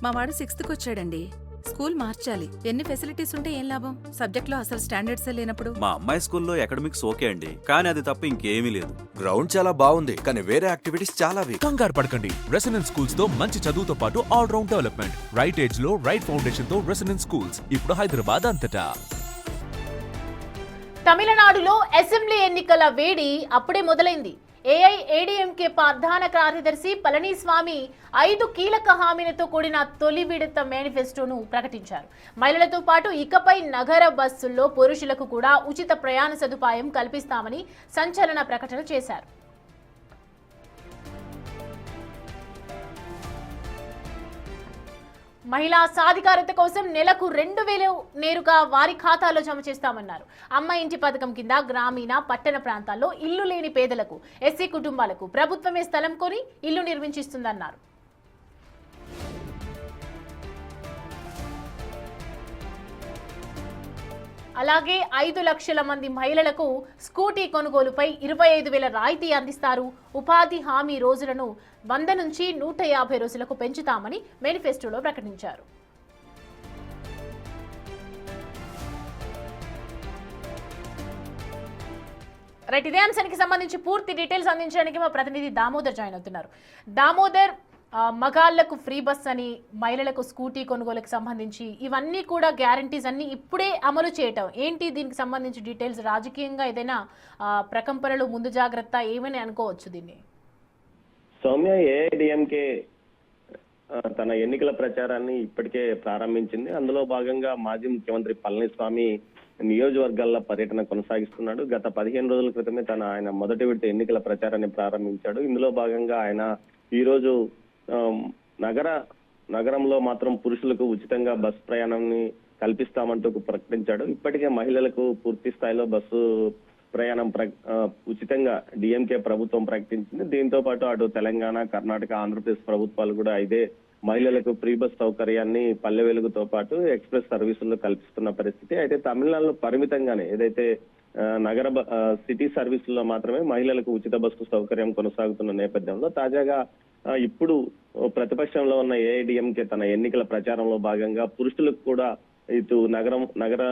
మా వాడు 6th వచ్చాడండి. స్కూల్ మార్చాలి. ఎన్ని ఫెసిలిటీస్ ఉంటే ఏం లాభం? సబ్జెక్ట్ లో అసలు స్టాండర్డ్స్ లేనప్పుడు. మా అమ్మాయి స్కూల్లో అకాడమిక్స్ ఓకే అండి, కానీ అది తప్ప ఇంకేమీ లేదు. గ్రౌండ్ చాలా బాగుంది, కానీ వేరే యాక్టివిటీస్ చాలా వీక్. కంగారు పడకండి. రెసిడెన్స్ స్కూల్స్ తో మంచి చదువుతో పాటు all round development. Right age లో రైట్ ఫౌండేషన్ తో రెసిడెన్స్ స్కూల్స్ ఇప్పుడు హైదరాబాద్ అంతటా. తమిళనాడులో అసెంబ్లీ ఎన్నికల వేడి అప్పుడే మొదలైంది. ఏఐఏడీఎంకే ప్రధాన కార్యదర్శి పళనిస్వామి 5 కీలక హామీలతో కూడిన తొలి విడత మేనిఫెస్టోను ప్రకటించారు. మహిళలతో పాటు ఇకపై నగర బస్సుల్లో పురుషులకు కూడా ఉచిత ప్రయాణ సదుపాయం కల్పిస్తామని సంచలన ప్రకటన చేశారు. మహిళా సాధికారత కోసం నెలకు 2,000 నేరుగా వారి ఖాతాలో జమ చేస్తామన్నారు. అమ్మ ఇంటి పథకం కింద గ్రామీణ పట్టణ ప్రాంతాల్లో ఇల్లు లేని పేదలకు, ఎస్సీ కుటుంబాలకు ప్రభుత్వమే స్థలం కొని ఇల్లు నిర్మించిస్తుందన్నారు. అలాగే 5 లక్షల మంది మహిళలకు స్కూటీ కొనుగోలుపై 25,000 రాయితీ అందిస్తారు. ఉపాధి హామీ రోజులను 100 నుంచి 150 రోజులకు పెంచుతామని మేనిఫెస్టోలో ప్రకటించారు. రైట్, ఇదే అంశానికి సంబంధించి పూర్తి డీటెయిల్స్ అందించడానికి మా ప్రతినిధి దామోదర్ జాయిన్ అవుతున్నారు. దామోదర్, మగాళ్లకు ఫ్రీ బస్ అని, మహిళలకు స్కూటీ కొనుగోలుకు సంబంధించి ఇవన్నీ కూడా గ్యారంటీస్ అన్ని ఇప్పుడే అమలు చేయటం ఏంటి? దీనికి సంబంధించి డీటెయిల్స్, రాజకీయంగా ఏదైనా ప్రకంపనలు, ముందు జాగ్రత్త ఏమని అనుకోవచ్చు దీన్ని? సౌమ్య, ఏఐడిఎంకే తన ఎన్నికల ప్రచారాన్ని ఇప్పటికే ప్రారంభించింది. అందులో భాగంగా మాజీ ముఖ్యమంత్రి పళనిస్వామి నియోజకవర్గాల్లో పర్యటన కొనసాగిస్తున్నాడు. గత 15 రోజుల క్రితమే ఆయన మొదటి విడత ఎన్నికల ప్రచారాన్ని ప్రారంభించాడు. ఇందులో భాగంగా ఆయన ఈ రోజు నగరంలో మాత్రం పురుషులకు ఉచితంగా బస్సు ప్రయాణాన్ని కల్పిస్తామంటూ ప్రకటించాడు. ఇప్పటికే మహిళలకు పూర్తి స్థాయిలో బస్సు ప్రయాణం ఉచితంగా డిఎంకే ప్రభుత్వం ప్రకటించింది. దీంతో పాటు అటు తెలంగాణ, కర్ణాటక, ఆంధ్రప్రదేశ్ ప్రభుత్వాలు కూడా ఇదే మహిళలకు ఫ్రీ బస్ సౌకర్యాన్ని పల్లె వెలుగుతో పాటు ఎక్స్ప్రెస్ సర్వీసుల్లో కల్పిస్తున్న పరిస్థితి. అయితే తమిళనాడులో పరిమితంగానే ఏదైతే సిటీ సర్వీసుల్లో మాత్రమే మహిళలకు ఉచిత బస్సు సౌకర్యం కొనసాగుతున్న నేపథ్యంలో తాజాగా ఇప్పుడు ప్రతిపక్షంలో ఉన్న ఏఐడిఎంకే తన ఎన్నికల ప్రచారంలో భాగంగా పురుషులకు కూడా ఇటు నగర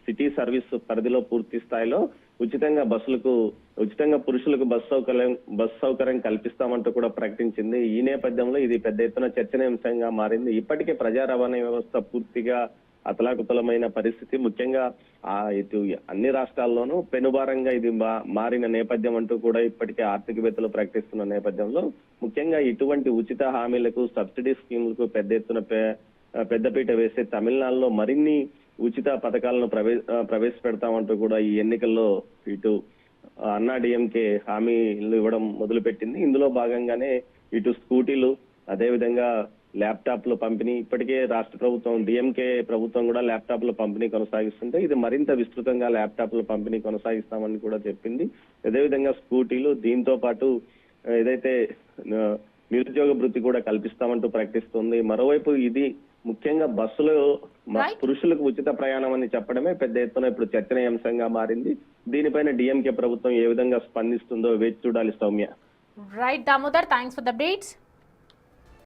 సిటీ సర్వీస్ పరిధిలో పూర్తి స్థాయిలో ఉచితంగా పురుషులకు బస్ సౌకర్యం కల్పిస్తామంటూ కూడా ప్రకటించింది. ఈ నేపథ్యంలో ఇది పెద్ద ఎత్తున చర్చనీయాంశంగా మారింది. ఇప్పటికే ప్రజా రవాణా వ్యవస్థ పూర్తిగా అతలాకుతలమైన పరిస్థితి. ముఖ్యంగా ఇటు అన్ని రాష్ట్రాల్లోనూ పెనుభారంగా ఇది మారిన నేపథ్యం అంటూ కూడా ఇప్పటికే ఆర్థికవేత్తలు ప్రకటిస్తున్న నేపథ్యంలో ముఖ్యంగా ఇటువంటి ఉచిత హామీలకు, సబ్సిడీ స్కీములకు పెద్ద ఎత్తున పెద్దపీట వేసే తమిళనాడులో మరిన్ని ఉచిత పథకాలను ప్రవేశపెడతామంటూ కూడా ఈ ఎన్నికల్లో ఇటు అన్నా డిఎంకే హామీలు ఇవ్వడం మొదలుపెట్టింది. ఇందులో భాగంగానే ఇటు స్కూటీలు, అదేవిధంగా ల్యాప్టాప్ల పంపిణీ, ఇప్పటికే రాష్ట్ర ప్రభుత్వం డిఎంకే ప్రభుత్వం కూడా ల్యాప్టాప్ల పంపిణీ కొనసాగిస్తుంటే ఇది మరింత విస్తృతంగా ల్యాప్టాప్ల పంపిణీ కొనసాగిస్తామని కూడా చెప్పింది. అదేవిధంగా స్కూటీలు, దీంతో పాటు ఏదైతే నిరుద్యోగ భృతి కూడా కల్పిస్తామంటూ ప్రకటిస్తుంది. మరోవైపు ఇది ముఖ్యంగా బస్సులో పురుషులకు ఉచిత ప్రయాణం అని చెప్పడమే పెద్ద ఎత్తున ఇప్పుడు చర్చనీయాంశంగా మారింది. దీనిపైన డిఎంకే ప్రభుత్వం ఏ విధంగా స్పందిస్తుందో వేచి చూడాలి Soumya. Right Damodar, thanks for the updates.